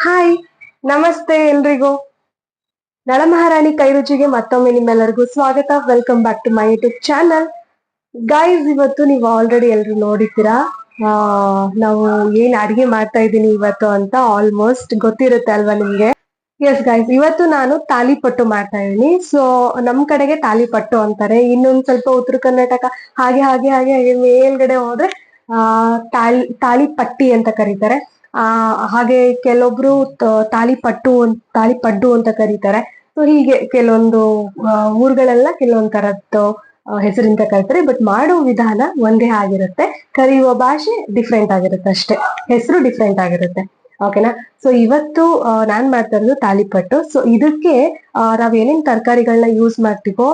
Hi, ನಮಸ್ತೆ ಎಲ್ರಿಗೂ. ನಳಮಹಾರಾಣಿ ಕೈ ರುಚಿಗೆ ಮತ್ತೊಮ್ಮೆ ನಿಮ್ಮೆಲ್ಲರಿಗೂ ಸ್ವಾಗತ. Welcome back to my YouTube channel. Guys, ಇವತ್ತು ನೀವು ಆಲ್ರೆಡಿ ಎಲ್ರು ನೋಡಿದ್ದೀರಾ ನಾವು ಏನ್ ಅಡಿಗೆ ಮಾಡ್ತಾ ಇದ್ದೀನಿ ಇವತ್ತು ಅಂತ ಆಲ್ಮೋಸ್ಟ್ ಗೊತ್ತಿರುತ್ತೆ ಅಲ್ವಾ ನಿಮ್ಗೆ. ಎಸ್ ಗೈಸ್, ಇವತ್ತು ನಾನು ತಾಲಿಪಟ್ಟು ಮಾಡ್ತಾ ಇದ್ದೀನಿ. ಸೊ ನಮ್ ಕಡೆಗೆ ತಾಲಿಪಟ್ಟು ಅಂತಾರೆ, ಇನ್ನೊಂದ್ ಸ್ವಲ್ಪ ಉತ್ತರ ಕರ್ನಾಟಕ ಹಾಗೆ ಹಾಗೆ ಹಾಗೆ ಹಾಗೆ ಮೇಲ್ಗಡೆ ಹೋದ್ರೆ ತಾಳಿಪಟ್ಟಿ ಅಂತ ಕರೀತಾರೆ. ಹಾಗೆ ಕೆಲವೊಬ್ರು ತಾಳಿಪಡ್ಡು ಅಂತ ಕರೀತಾರೆ. ಸೊ ಹೀಗೆ ಕೆಲವೊಂದು ಊರುಗಳೆಲ್ಲ ಕೆಲವೊಂದ್ ತರದ್ದು ಹೆಸರಿಂದ ಕರೀತಾರೆ. ಬಟ್ ಮಾಡೋ ವಿಧಾನ ಒಂದೇ ಆಗಿರುತ್ತೆ, ಕರೆಯುವ ಭಾಷೆ ಡಿಫ್ರೆಂಟ್ ಆಗಿರುತ್ತೆ ಅಷ್ಟೇ, ಹೆಸರು ಡಿಫ್ರೆಂಟ್ ಆಗಿರುತ್ತೆ. ಓಕೆನಾ. ಸೊ ಇವತ್ತು ನಾನ್ ಮಾಡ್ತಾ ಇರೋದು ತಾಲಿಪಟ್ಟು. ಸೊ ಇದಕ್ಕೆ ನಾವ್ ಏನೇನ್ ತರಕಾರಿಗಳನ್ನ ಯೂಸ್ ಮಾಡ್ತೀವೋ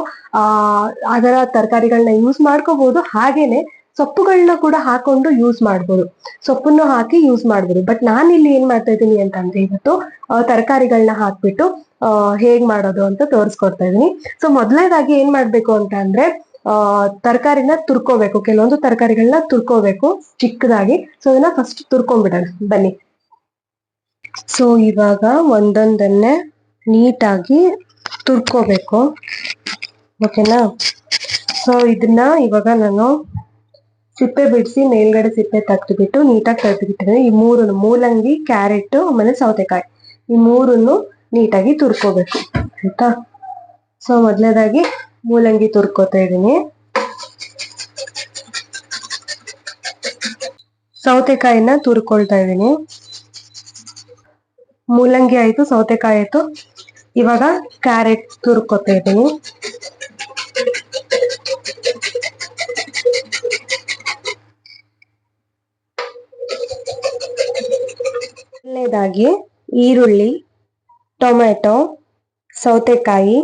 ಅದರ ತರಕಾರಿಗಳನ್ನ ಯೂಸ್ ಮಾಡ್ಕೋಬಹುದು. ಹಾಗೇನೆ ಸೊಪ್ಪುಗಳನ್ನ ಕೂಡ ಹಾಕೊಂಡು ಯೂಸ್ ಮಾಡ್ಬೋದು, ಸೊಪ್ಪನ್ನು ಹಾಕಿ ಯೂಸ್ ಮಾಡ್ಬೋದು. ಬಟ್ ನಾನು ಇಲ್ಲಿ ಏನ್ ಮಾಡ್ತಾ ಇದ್ದೀನಿ ಅಂತಂದ್ರೆ ಇವತ್ತು ತರಕಾರಿಗಳನ್ನ ಹಾಕ್ಬಿಟ್ಟು ಹೇಗ್ ಮಾಡೋದು ಅಂತ ತೋರಿಸ್ಕೊಡ್ತಾ ಇದೀನಿ. ಸೊ ಮೊದಲನೇದಾಗಿ ಏನ್ ಮಾಡ್ಬೇಕು ಅಂತ ಅಂದ್ರೆ ತರಕಾರಿನ ತುರ್ಕೋಬೇಕು. ಕೆಲವೊಂದು ತರಕಾರಿಗಳನ್ನ ತುರ್ಕೋಬೇಕು ಚಿಕ್ಕದಾಗಿ. ಸೊ ಅದನ್ನ ಫಸ್ಟ್ ತುರ್ಕೊಂಡ್ಬಿಡೋಣ ಬನ್ನಿ. ಸೊ ಇವಾಗ ಒಂದೊಂದನ್ನೇ ನೀಟಾಗಿ ತುರ್ಕೋಬೇಕು. ಓಕೆನಾ. ಸೊ ಇದನ್ನ ಇವಾಗ ನಾನು ಸಿಪ್ಪೆ ಬಿಡಿಸಿ ಮೇಲ್ಗಡೆ ಸಿಪ್ಪೆ ತೆಗೆದುಬಿಟ್ಟು ನೀಟಾಗಿ ತೆಗೆದುಬಿಟ್ಟಿದ್ದೀನಿ. ಈ ಮೂರನ್ನು, ಮೂಲಂಗಿ, ಕ್ಯಾರೆಟ್ ಆಮೇಲೆ ಸೌತೆಕಾಯಿ, ಈ ಮೂರನ್ನು ನೀಟಾಗಿ ತುರ್ಕೋಬೇಕು ಆಯ್ತಾ. ಸೊ ಮೊದಲನೇದಾಗಿ ಮೂಲಂಗಿ ತುರ್ಕೋತಾ ಇದ್ದೀನಿ. ಸೌತೆಕಾಯಿನ ತುರ್ಕೊಳ್ತಾ ಇದ್ದೀನಿ. ಮೂಲಂಗಿ ಆಯ್ತು, ಸೌತೆಕಾಯಿ ಆಯ್ತು. ಇವಾಗ ಕ್ಯಾರೆಟ್ ತುರ್ಕೋತಾ ಇದ್ದೀನಿ. ಮೊದಲನೇದಾಗಿ ಈರುಳ್ಳಿ, ಟೊಮೆಟೊ, ಸೌತೆಕಾಯಿ,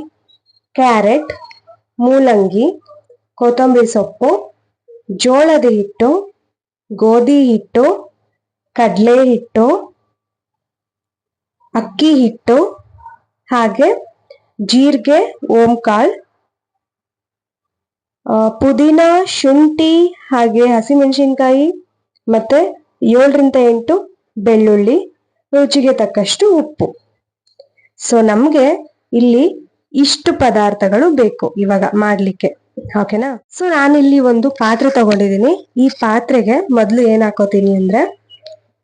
ಕ್ಯಾರೆಟ್, ಮೂಲಂಗಿ, ಕೊತ್ತಂಬರಿ ಸೊಪ್ಪು, ಜೋಳದ ಹಿಟ್ಟು, ಗೋಧಿ ಹಿಟ್ಟು, ಕಡಲೆ ಹಿಟ್ಟು, ಅಕ್ಕಿ ಹಿಟ್ಟು, ಹಾಗೆ ಜೀರಿಗೆ, ಓಂಕಾಳು, ಪುದೀನ, ಶುಂಠಿ, ಹಾಗೆ ಹಸಿಮೆಣಸಿನ್ಕಾಯಿ, ಮತ್ತೆ 7ರಿಂದ 8 ಬೆಳ್ಳುಳ್ಳಿ, ರುಚಿಗೆ ತಕ್ಕಷ್ಟು ಉಪ್ಪು. ಸೊ ನಮ್ಗೆ ಇಲ್ಲಿ ಇಷ್ಟು ಪದಾರ್ಥಗಳು ಬೇಕು ಇವಾಗ ಮಾಡ್ಲಿಕ್ಕೆ. ಓಕೆನಾ. ಸೊ ನಾನಿಲ್ಲಿ ಒಂದು ಪಾತ್ರೆ ತಗೊಂಡಿದ್ದೀನಿ. ಈ ಪಾತ್ರೆಗೆ ಮೊದಲು ಏನ್ ಹಾಕೋತೀನಿ ಅಂದ್ರೆ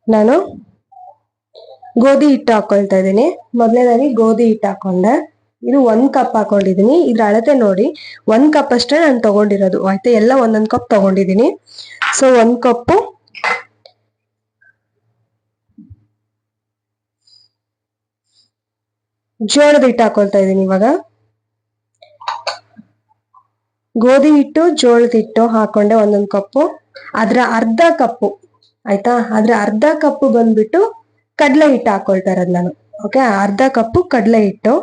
ನಾನು ಗೋಧಿ ಹಿಟ್ಟು ಹಾಕೊಳ್ತಾ ಇದ್ದೀನಿ. ಮೊದಲನೇದಾಗಿ ಗೋಧಿ ಹಿಟ್ಟು ಹಾಕೊಂಡೆ. ಇದು 1 ಕಪ್ ಹಾಕೊಂಡಿದೀನಿ. ಇದ್ರ ಅಳತೆ ನೋಡಿ, 1 ಕಪ್ ಅಷ್ಟೇ ನಾನು ತಗೊಂಡಿರೋದು ಆಯ್ತಾ. ಎಲ್ಲ ಒಂದೊಂದು ಕಪ್ ತಗೊಂಡಿದೀನಿ. ಸೊ 1 ಕಪ್ಪು ಜೋಳದ ಹಿಟ್ಟು ಹಾಕೊಳ್ತಾ ಇದ್ದೀನಿ. ಇವಾಗ ಗೋಧಿ ಹಿಟ್ಟು, ಜೋಳದ ಹಿಟ್ಟು ಹಾಕೊಂಡೆ 1 ಕಪ್ಪು. ಅದ್ರ ಅರ್ಧ ಕಪ್ಪು ಆಯ್ತಾ, ಅದ್ರ ಅರ್ಧ ಕಪ್ಪು ಬಂದ್ಬಿಟ್ಟು ಕಡಲೆ ಹಿಟ್ಟು ಹಾಕೊಳ್ತಾ ಇರೋದು ನಾನು. ಓಕೆ, ಅರ್ಧ ಕಪ್ಪು ಕಡಲೆ ಹಿಟ್ಟು,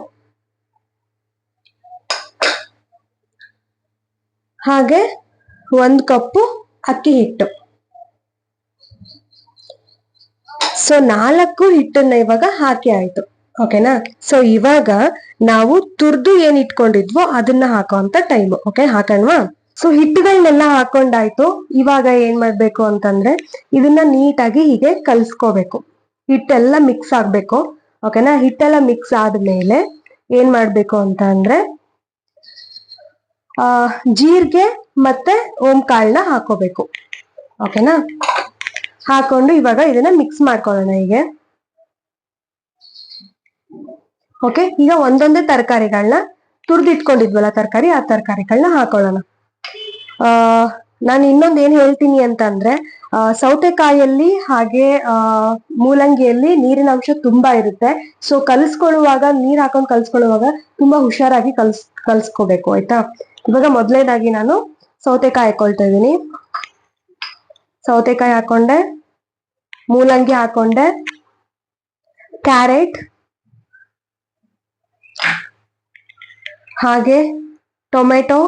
ಹಾಗೆ 1 ಕಪ್ಪು ಅಕ್ಕಿ ಹಿಟ್ಟು. ಸೊ 4 ಹಿಟ್ಟನ್ನ ಇವಾಗ ಹಾಕಿ ಆಯ್ತು. ಓಕೆನಾ. ಸೊ ಇವಾಗ ನಾವು ತುರ್ದು ಏನ್ ಇಟ್ಕೊಂಡಿದ್ವೋ ಅದನ್ನ ಹಾಕೋಂತ ಟೈಮ್. ಓಕೆ, ಹಾಕಣ್ವಾ. ಸೊ ಹಿಟ್ಟುಗಳನ್ನೆಲ್ಲ ಹಾಕೊಂಡಾಯ್ತು. ಇವಾಗ ಏನ್ ಮಾಡ್ಬೇಕು ಅಂತಂದ್ರೆ ಇದನ್ನ ನೀಟಾಗಿ ಹೀಗೆ ಕಲ್ಸ್ಕೋಬೇಕು. ಹಿಟ್ಟೆಲ್ಲ ಮಿಕ್ಸ್ ಆಗ್ಬೇಕು. ಓಕೆನಾ. ಹಿಟ್ಟೆಲ್ಲ ಮಿಕ್ಸ್ ಆದ್ಮೇಲೆ ಏನ್ ಮಾಡ್ಬೇಕು ಅಂತ ಅಂದ್ರೆ ಜೀರಿಗೆ ಮತ್ತೆ ಓಂಕಾಳನ್ನ ಹಾಕೋಬೇಕು. ಓಕೆನಾ. ಹಾಕೊಂಡು ಇವಾಗ ಇದನ್ನ ಮಿಕ್ಸ್ ಮಾಡ್ಕೊಳ್ಳೋಣ ಹೀಗೆ. ಓಕೆ, ಈಗ ಒಂದೊಂದೇ ತರಕಾರಿಗಳನ್ನ ತುರ್ದಿಟ್ಕೊಂಡಿದ್ವಲ್ಲ ತರಕಾರಿ, ಆ ತರಕಾರಿಗಳನ್ನ ಹಾಕೊಳ್ಳೋಣ. ನಾನು ಇನ್ನೊಂದ್ ಏನ್ ಹೇಳ್ತೀನಿ ಅಂತಂದ್ರೆ ಸೌತೆಕಾಯಲ್ಲಿ ಹಾಗೆ ಮೂಲಂಗಿಯಲ್ಲಿ ನೀರಿನ ಅಂಶ ತುಂಬಾ ಇರುತ್ತೆ. ಸೊ ಕಲ್ಸ್ಕೊಳ್ಳುವಾಗ, ನೀರ್ ಹಾಕೊಂಡು ಕಲ್ಸ್ಕೊಳ್ಳುವಾಗ ತುಂಬಾ ಹುಷಾರಾಗಿ ಕಲ್ಸ್ಕೋಬೇಕು ಆಯ್ತಾ. ಇವಾಗ ಮೊದಲನೇದಾಗಿ ನಾನು ಸೌತೆಕಾಯಿ ಹಾಕೊಳ್ತಾ ಇದ್ದೀನಿ. ಸೌತೆಕಾಯಿ ಹಾಕೊಂಡೆ, ಮೂಲಂಗಿ ಹಾಕೊಂಡೆ, ಕ್ಯಾರೆಟ್, ಹಾಗೆ ಟೊಮೆಟೊ,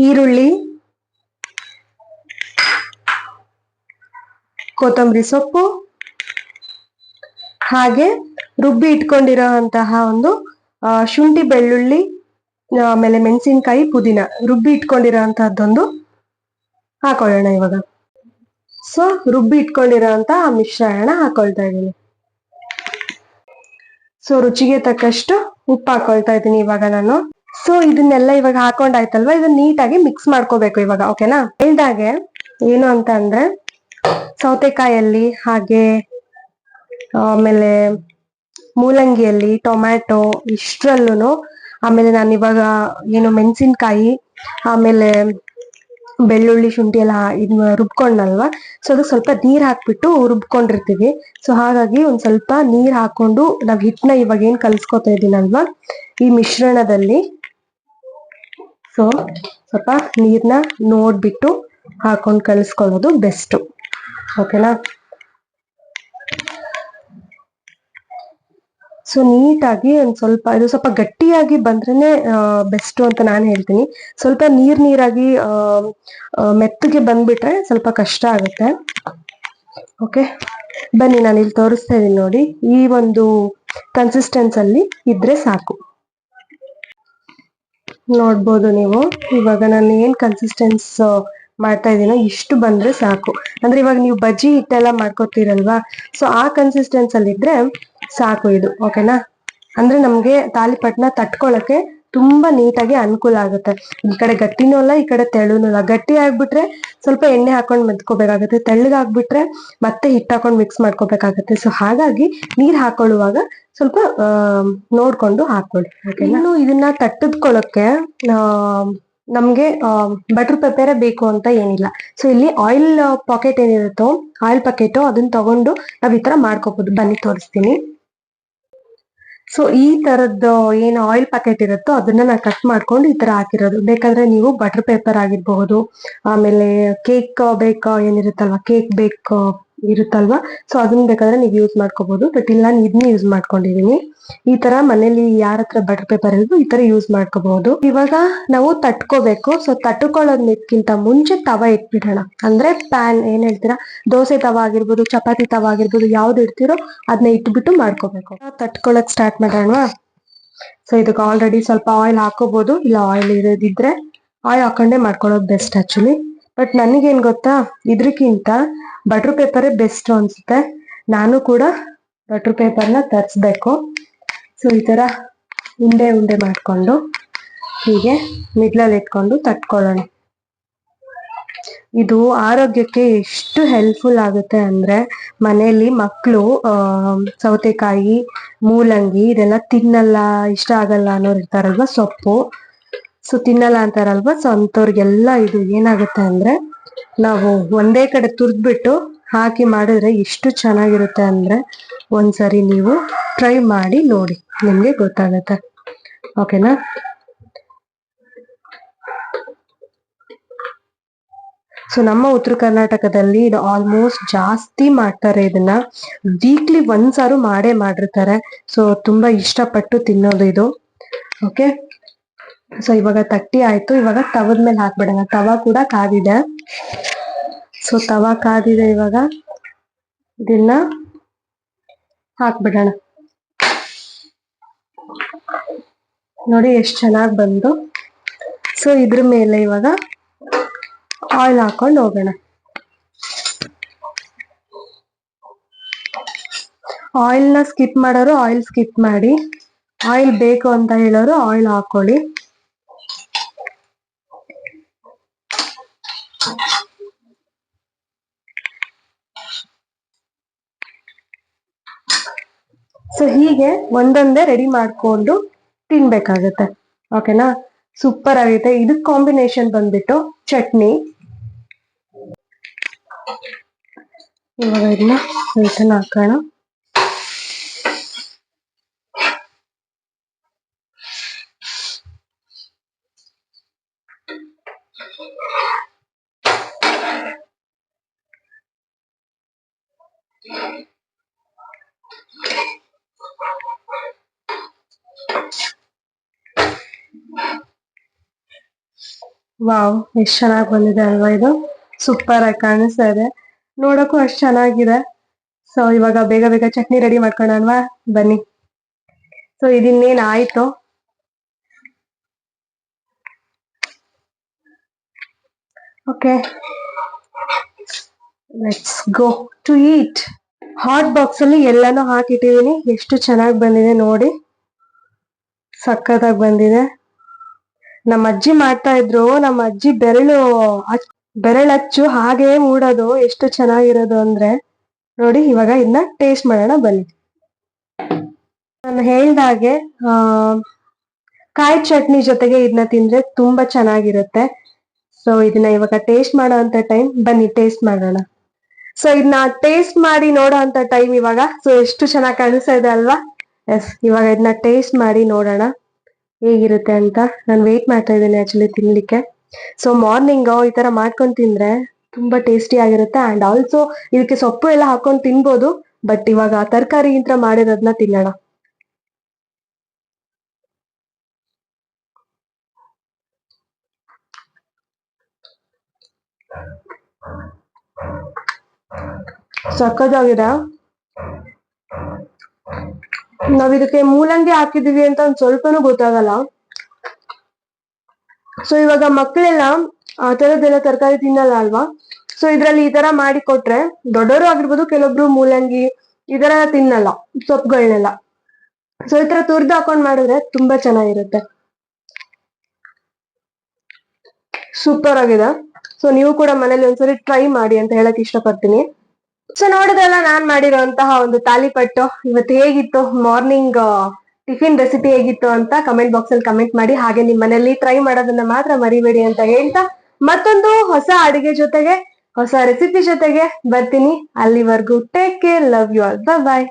ಈರುಳ್ಳಿ, ಕೊತ್ತಂಬರಿ ಸೊಪ್ಪು, ಹಾಗೆ ರುಬ್ಬಿ ಇಟ್ಕೊಂಡಿರೋಂತಹ ಒಂದು ಶುಂಠಿ, ಬೆಳ್ಳುಳ್ಳಿ, ಆಮೇಲೆ ಮೆಣಸಿನ್ಕಾಯಿ, ಪುದೀನ ರುಬ್ಬಿ ಇಟ್ಕೊಂಡಿರೋ ಅಂತಹದ್ದೊಂದು ಹಾಕೊಳ್ಳೋಣ ಇವಾಗ. ಸೊ ರುಬ್ಬಿ ಇಟ್ಕೊಂಡಿರೋ ಅಂತ ಮಿಶ್ರಣ ಹಾಕೊಳ್ತಾ ಇದ್ದೀನಿ. ಸೊ ರುಚಿಗೆ ತಕ್ಕಷ್ಟು ಉಪ್ಪು ಹಾಕೊಳ್ತಾ ಇದ್ದೀನಿ ಇವಾಗ ನಾನು. ಸೊ ಇದನ್ನೆಲ್ಲ ಇವಾಗ ಹಾಕೊಂಡಾಯ್ತಲ್ವಾ, ಇದನ್ನ ನೀಟಾಗಿ ಮಿಕ್ಸ್ ಮಾಡ್ಕೋಬೇಕು ಇವಾಗ. ಓಕೆನಾ? ಹೇಳ್ದಾಗೆ ಏನು ಅಂತ ಅಂದ್ರೆ, ಸೌತೆಕಾಯಲ್ಲಿ ಹಾಗೆ ಆಮೇಲೆ ಮೂಲಂಗಿಯಲ್ಲಿ, ಟೊಮ್ಯಾಟೊ ಇಷ್ಟರಲ್ಲೂ, ಆಮೇಲೆ ನಾನು ಇವಾಗ ಏನು ಮೆಣಸಿನ್ಕಾಯಿ, ಆಮೇಲೆ ಬೆಳ್ಳುಳ್ಳಿ, ಶುಂಠಿ ಎಲ್ಲ ಇದನ್ನ ರುಬ್ಕೊಂಡಲ್ವಾ, ಸೊ ಅದಕ್ಕೆ ಸ್ವಲ್ಪ ನೀರ್ ಹಾಕ್ಬಿಟ್ಟು ರುಬ್ಕೊಂಡಿರ್ತೀವಿ. ಸೊ ಹಾಗಾಗಿ ಒಂದ್ ಸ್ವಲ್ಪ ನೀರ್ ಹಾಕೊಂಡು ನಾವ್ ಹಿಟ್ಟನ್ನ ಇವಾಗ ಏನ್ ಕಲ್ಸ್ಕೊತಾ ಇದೀನಲ್ವಾ ಈ ಮಿಶ್ರಣದಲ್ಲಿ, ಸೊ ಸ್ವಲ್ಪ ನೀರ್ನ ನೋಡ್ಬಿಟ್ಟು ಹಾಕೊಂಡು ಕಲಿಸ್ಕೊಳ್ಳೋದು ಬೆಸ್ಟ್. ಓಕೆನಾ? ಸೊ ನೀಟಾಗಿ ಒಂದ್ ಸ್ವಲ್ಪ ಇದು ಸ್ವಲ್ಪ ಗಟ್ಟಿಯಾಗಿ ಬಂದ್ರೇನೆ ಬೆಸ್ಟ್ ಅಂತ ನಾನು ಹೇಳ್ತೀನಿ. ಸ್ವಲ್ಪ ನೀರಾಗಿ ಮೆತ್ತಗೆ ಬಂದ್ಬಿಟ್ರೆ ಸ್ವಲ್ಪ ಕಷ್ಟ ಆಗುತ್ತೆ. ಓಕೆ, ಬನ್ನಿ ನಾನು ಇಲ್ಲಿ ತೋರಿಸ್ತಾ ಇದೀನಿ ನೋಡಿ. ಈ ಒಂದು ಕನ್ಸಿಸ್ಟೆನ್ಸ್ ಅಲ್ಲಿ ಇದ್ರೆ ಸಾಕು. ನೋಡ್ಬೋದು ನೀವು ಇವಾಗ ನಾನು ಏನ್ ಕನ್ಸಿಸ್ಟೆನ್ಸ್ ಮಾಡ್ತಾ ಇದೀನೋ ಇಷ್ಟು ಬಂದ್ರೆ ಸಾಕು. ಅಂದ್ರೆ ಇವಾಗ ನೀವು ಬಜ್ಜಿ ಹಿಟ್ಟೆಲ್ಲ ಮಾಡ್ಕೊತೀರಲ್ವಾ, ಸೊ ಆ ಕನ್ಸಿಸ್ಟೆನ್ಸ್ ಅಲ್ಲಿ ಇದ್ರೆ ಸಾಕು ಇದು. ಓಕೆನಾ? ಅಂದ್ರೆ ನಮ್ಗೆ ತಾಲಿಪಟ್ನ ತಟ್ಕೊಳಕ್ಕೆ ತುಂಬಾ ನೀಟಾಗಿ ಅನುಕೂಲ ಆಗುತ್ತೆ. ಈ ಕಡೆ ಗಟ್ಟಿನೂ ಅಲ್ಲ, ಈ ಕಡೆ ತೆಳುನೂ ಅಲ್ಲ. ಗಟ್ಟಿ ಆಗ್ಬಿಟ್ರೆ ಸ್ವಲ್ಪ ಎಣ್ಣೆ ಹಾಕೊಂಡು ಮೆತ್ಕೋಬೇಕಾಗತ್ತೆ, ತೆಳ್ಳಗಾಗ್ಬಿಟ್ರೆ ಮತ್ತೆ ಹಿಟ್ಟು ಹಾಕೊಂಡು ಮಿಕ್ಸ್ ಮಾಡ್ಕೋಬೇಕಾಗತ್ತೆ. ಸೊ ಹಾಗಾಗಿ ನೀರ್ ಹಾಕೊಳ್ಳುವಾಗ ಸ್ವಲ್ಪ ನೋಡ್ಕೊಂಡು ಹಾಕೊಳ್ಳಿ. ಇನ್ನು ಇದನ್ನ ತಟ್ಟದ್ಕೊಳಕ್ಕೆ ನಮ್ಗೆ ಬಟರ್ ಪೇಪರೇ ಬೇಕು ಅಂತ ಏನಿಲ್ಲ. ಸೊ ಇಲ್ಲಿ ಆಯಿಲ್ ಪಾಕೆಟ್ ಏನಿರುತ್ತೋ, ಆಯಿಲ್ ಪ್ಯಾಕೆಟ್ ಅದನ್ನ ತಗೊಂಡು ನಾವ್ ಈ ತರ ಮಾಡ್ಕೋಬಹುದು. ಬನ್ನಿ ತೋರಿಸ್ತೀನಿ. ಸೊ ಈ ತರದ್ದು ಏನು ಆಯಿಲ್ ಪ್ಯಾಕೆಟ್ ಇರುತ್ತೋ ಅದನ್ನ ನಾನು ಕಟ್ ಮಾಡ್ಕೊಂಡು ಈ ತರ ಹಾಕಿರೋದು. ಬೇಕಾದ್ರೆ ನೀವು ಬಟರ್ ಪೇಪರ್ ಆಗಿರ್ಬಹುದು, ಆಮೇಲೆ ಕೇಕ್ ಬೇಕ್ ಏನಿರುತ್ತಲ್ವಾ, ಕೇಕ್ ಬೇಕ್ ಇರುತ್ತಲ್ವಾ, ಸೊ ಅದನ್ನ ಬೇಕಾದ್ರೆ ನೀವು ಯೂಸ್ ಮಾಡ್ಕೋಬಹುದು. ಬಟ್ ಇಲ್ಲ, ನಾನು ಇದನ್ನ ಯೂಸ್ ಮಾಡ್ಕೊಂಡಿದೀನಿ. ಈ ತರ ಮನೇಲಿ ಯಾರ ಹತ್ರ ಬಟರ್ ಪೇಪರ್ ಇಲ್ವೋ ಈ ತರ ಯೂಸ್ ಮಾಡ್ಕೋಬಹುದು. ಇವಾಗ ನಾವು ತಟ್ಕೋಬೇಕು. ಸೊ ತಟ್ಕೊಳ್ಳೋದಕ್ಕಿಂತ ಮುಂಚೆ ತವ ಇಟ್ಬಿಡೋಣ. ಅಂದ್ರೆ ಪ್ಯಾನ್ ಏನ್ ಹೇಳ್ತೀರಾ, ದೋಸೆ ತವ ಆಗಿರ್ಬೋದು, ಚಪಾತಿ ತವ ಆಗಿರ್ಬೋದು, ಯಾವ್ದು ಇಡ್ತಿರೋ ಅದನ್ನ ಇಟ್ಬಿಟ್ಟು ಮಾಡ್ಕೋಬೇಕು. ತಟ್ಕೊಳಕ್ ಸ್ಟಾರ್ಟ್ ಮಾಡೋಣವಾ? ಸೊ ಇದಕ್ಕೆ ಆಲ್ರೆಡಿ ಸ್ವಲ್ಪ ಆಯಿಲ್ ಹಾಕೋಬಹುದು, ಇಲ್ಲ ಆಯಿಲ್ ಇರೋದಿದ್ರೆ ಆಯಿಲ್ ಹಾಕೊಂಡೇ ಮಾಡ್ಕೊಳ್ಳೋದು ಬೆಸ್ಟ್ ಆಕ್ಚುಲಿ. ಬಟ್ ನನಗೇನ್ ಗೊತ್ತಾ, ಇದ್ರಕ್ಕಿಂತ ಬಟರ್ ಪೇಪರೇ ಬೆಸ್ಟ್ ಅನ್ಸುತ್ತೆ. ನಾನು ಕೂಡ ಬಟರ್ ಪೇಪರ್ನ ತರಿಸ್ಬೇಕು. ಸೊ ಈ ತರ ಉಂಡೆ ಉಂಡೆ ಮಾಡ್ಕೊಂಡು ಹೀಗೆ ಮಿಡ್ಲಲ್ಲಿ ಇಟ್ಕೊಂಡು ತಟ್ಕೊಳ್ಳೋಣ. ಇದು ಆರೋಗ್ಯಕ್ಕೆ ಎಷ್ಟು ಹೆಲ್ಪ್ಫುಲ್ ಆಗುತ್ತೆ ಅಂದ್ರೆ, ಮನೆಯಲ್ಲಿ ಮಕ್ಕಳು ಸೌತೆಕಾಯಿ, ಮೂಲಂಗಿ ಇದೆಲ್ಲ ತಿನ್ನಲ್ಲ, ಇಷ್ಟ ಆಗಲ್ಲ ಅನ್ನೋರು ಇರ್ತಾರಲ್ವಾ, ಸೊಪ್ಪು ಸೊ ತಿನ್ನಲ್ಲ ಅಂತಾರಲ್ವಾ, ಸೊ ಅಂತವ್ರಿಗೆಲ್ಲ ಇದು ಏನಾಗುತ್ತೆ ಅಂದ್ರೆ, ನಾವು ಒಂದೇ ಕಡೆ ತುರ್ದ್ಬಿಟ್ಟು ಹಾಕಿ ಮಾಡಿದ್ರೆ ಎಷ್ಟು ಚೆನ್ನಾಗಿರುತ್ತೆ ಅಂದ್ರೆ, ಒಂದ್ಸರಿ ನೀವು ಟ್ರೈ ಮಾಡಿ ನೋಡಿ, ನಿಮ್ಗೆ ಗೊತ್ತಾಗತ್ತೆ. ಓಕೆನಾ? ಸೊ ನಮ್ಮ ಉತ್ತರ ಕರ್ನಾಟಕದಲ್ಲಿ ಇದು ಆಲ್ಮೋಸ್ಟ್ ಜಾಸ್ತಿ ಮಾಡ್ತಾರೆ. ಇದನ್ನ ವೀಕ್ಲಿ ಒಂದ್ಸಾರು ಮಾಡೇ ಮಾಡಿರ್ತಾರೆ. ಸೊ ತುಂಬಾ ಇಷ್ಟಪಟ್ಟು ತಿನ್ನೋದು ಇದು. ಓಕೆ, ಸೊ ಇವಾಗ ತಟ್ಟಿ ಆಯ್ತು. ಇವಾಗ ತವದ ಮೇಲೆ ಹಾಕ್ಬಿಡೋಣ. ತವ ಕೂಡ ಕಾದಿದೆ. ಸೊ ತವ ಕಾದಿದೆ, ಇವಾಗ ಇದನ್ನ ಹಾಕ್ಬಿಡೋಣ. ನೋಡಿ ಎಷ್ಟು ಚೆನ್ನಾಗಿ ಬಂದು. ಸೊ ಇದ್ರ ಮೇಲೆ ಇವಾಗ ಆಯಿಲ್ ಹಾಕೊಂಡು ಹೋಗೋಣ. ಆಯಿಲ್ನ ಸ್ಕಿಪ್ ಮಾಡೋರು ಆಯಿಲ್ ಸ್ಕಿಪ್ ಮಾಡಿ, ಆಯಿಲ್ ಬೇಕು ಅಂತ ಹೇಳೋರು ಆಯಿಲ್ ಹಾಕೊಳ್ಳಿ. ಸೊ ಹೀಗೆ ಒಂದೊಂದೇ ರೆಡಿ ಮಾಡ್ಕೊಂಡು ತಿನ್ಬೇಕಾಗತ್ತೆ. ಓಕೆನಾ? ಸೂಪರ್ ಆಗೈತೆ. ಇದಕ್ ಕಾಂಬಿನೇಷನ್ ಬಂದ್ಬಿಟ್ಟು ಚಟ್ನಿ. ಇವಾಗ ಇದನ್ನ ರಿಟರ್ನ್ ಹಾಕೋಣ. ವಾವ್, ಎಷ್ಟು ಚೆನ್ನಾಗಿ ಬಂದಿದೆ ಅಲ್ವಾ? ಇದು ಸೂಪರ್ ಆಗಿ ಕಾಣಿಸ್ತಾ ಇದೆ, ನೋಡಕ್ಕೂ ಅಷ್ಟು ಚೆನ್ನಾಗಿದೆ. ಸೊ ಇವಾಗ ಬೇಗ ಬೇಗ ಚಟ್ನಿ ರೆಡಿ ಮಾಡ್ಕೊಳ್ಳೋಣವಾ? ಬನ್ನಿ. ಸೊ ಇದಿನ್ನೇನ್ ಆಯ್ತು. Okay, let's go to eat. Hot box ಅಲ್ಲಿ ಎಲ್ಲಾನು ಹಾಕಿಟ್ಟಿದೀನಿ. ಎಷ್ಟು ಚೆನ್ನಾಗಿ ಬಂದಿದೆ ನೋಡಿ, ಸಕ್ಕತ್ತಾಗಿ ಬಂದಿದೆ. ನಮ್ಮ ಅಜ್ಜಿ ಮಾಡ್ತಾ ಇದ್ರು, ನಮ್ಮ ಅಜ್ಜಿ ಬೆರಳಚ್ಚು ಹಾಗೆ ಮೂಡೋದು, ಎಷ್ಟು ಚೆನ್ನಾಗಿರೋದು ಅಂದ್ರೆ ನೋಡಿ. ಇವಾಗ ಇದನ್ನ ಟೇಸ್ಟ್ ಮಾಡೋಣ ಬನ್ನಿ. ನಾನು ಹೇಳ್ದಾಗೆ ಕಾಯಿ ಚಟ್ನಿ ಜೊತೆಗೆ ಇದನ್ನ ತಿಂದ್ರೆ ತುಂಬಾ ಚೆನ್ನಾಗಿರುತ್ತೆ. ಸೊ ಇದನ್ನ ಇವಾಗ ಟೇಸ್ಟ್ ಮಾಡೋ ಅಂತ ಟೈಮ್, ಬನ್ನಿ ಟೇಸ್ಟ್ ಮಾಡೋಣ. ಸೊ ಇದನ್ನ ಟೇಸ್ಟ್ ಮಾಡಿ ನೋಡೋ ಅಂತ ಟೈಮ್ ಇವಾಗ. ಸೊ ಎಷ್ಟು ಚೆನ್ನಾಗಿ ಕಾಣಿಸ್ತಾ ಇದೆ ಅಲ್ವಾ? ಎಸ್, ಇವಾಗ ಇದನ್ನ ಟೇಸ್ಟ್ ಮಾಡಿ ನೋಡೋಣ ಹೇಗಿರುತ್ತೆ ಅಂತ. ನಾನು ವೇಟ್ ಮಾಡ್ತಾ ಇದ್ದೀನಿ ಆಕ್ಚುಲಿ ತಿನ್ಲಿಕ್ಕೆ. ಸೊ ಮಾರ್ನಿಂಗ್ ಈ ತರ ಮಾಡ್ಕೊಂಡು ತಿಂದ್ರೆ ತುಂಬಾ ಟೇಸ್ಟಿ ಆಗಿರುತ್ತೆ. ಅಂಡ್ ಆಲ್ಸೋ ಇದಕ್ಕೆ ಸೊಪ್ಪು ಎಲ್ಲ ಹಾಕೊಂಡು ತಿನ್ಬೋದು. ಬಟ್ ಇವಾಗ ತರಕಾರಿ ಇಂತ್ರ ಮಾಡಿರೋದನ್ನ ತಿನ್ನೋಣ. ಸಕ್ಕತ್ತಾಗಿದೆ. ನಾವ್ ಇದಕ್ಕೆ ಮೂಲಂಗಿ ಹಾಕಿದೀವಿ ಅಂತ ಒಂದ್ ಸ್ವಲ್ಪನೂ ಗೊತ್ತಾಗಲ್ಲ. ಸೊ ಇವಾಗ ಮಕ್ಕಳೆಲ್ಲ ಆ ತರದ್ದೆಲ್ಲ ತರಕಾರಿ ತಿನ್ನಲ್ಲ ಅಲ್ವಾ? ಸೊ ಇದ್ರಲ್ಲಿ ಈ ತರ ಮಾಡಿ ಕೊಟ್ರೆ, ದೊಡ್ಡವರು ಆಗಿರ್ಬೋದು, ಕೆಲವೊಬ್ರು ಮೂಲಂಗಿ ಈ ತರ ತಿನ್ನಲ್ಲ ಸೊಪ್ಪುಗಳನ್ನೆಲ್ಲ. ಸೊ ಈ ತರ ತುರ್ದು ಹಾಕೊಂಡ್ ಮಾಡಿದ್ರೆ ತುಂಬಾ ಚೆನ್ನಾಗಿರುತ್ತೆ. ಸೂಪರ್ ಆಗಿದೆ. ಸೊ ನೀವು ಕೂಡ ಮನೇಲಿ ಒಂದ್ಸರಿ ಟ್ರೈ ಮಾಡಿ ಅಂತ ಹೇಳಕ್ ಇಷ್ಟಪಡ್ತೀನಿ. ಸೊ ನೋಡಿದ್ರಲ್ಲ ನಾನ್ ಮಾಡಿರೋಂತಹ ಒಂದು ತಾಲಿಪಟ್ಟು. ಇವತ್ತು ಹೇಗಿತ್ತು ಮಾರ್ನಿಂಗ್ ಟಿಫಿನ್ ರೆಸಿಪಿ ಹೇಗಿತ್ತು ಅಂತ ಕಮೆಂಟ್ ಬಾಕ್ಸ್ ಅಲ್ಲಿ ಕಮೆಂಟ್ ಮಾಡಿ. ಹಾಗೆ ನಿಮ್ ಮನೇಲಿ ಟ್ರೈ ಮಾಡೋದನ್ನ ಮಾತ್ರ ಮರಿಬೇಡಿ ಅಂತ ಹೇಳ್ತಾ, ಮತ್ತೊಂದು ಹೊಸ ಅಡಿಗೆ ಜೊತೆಗೆ, ಹೊಸ ರೆಸಿಪಿ ಜೊತೆಗೆ ಬರ್ತೀನಿ. ಅಲ್ಲಿವರೆಗೂ take care, love you all, bye bye.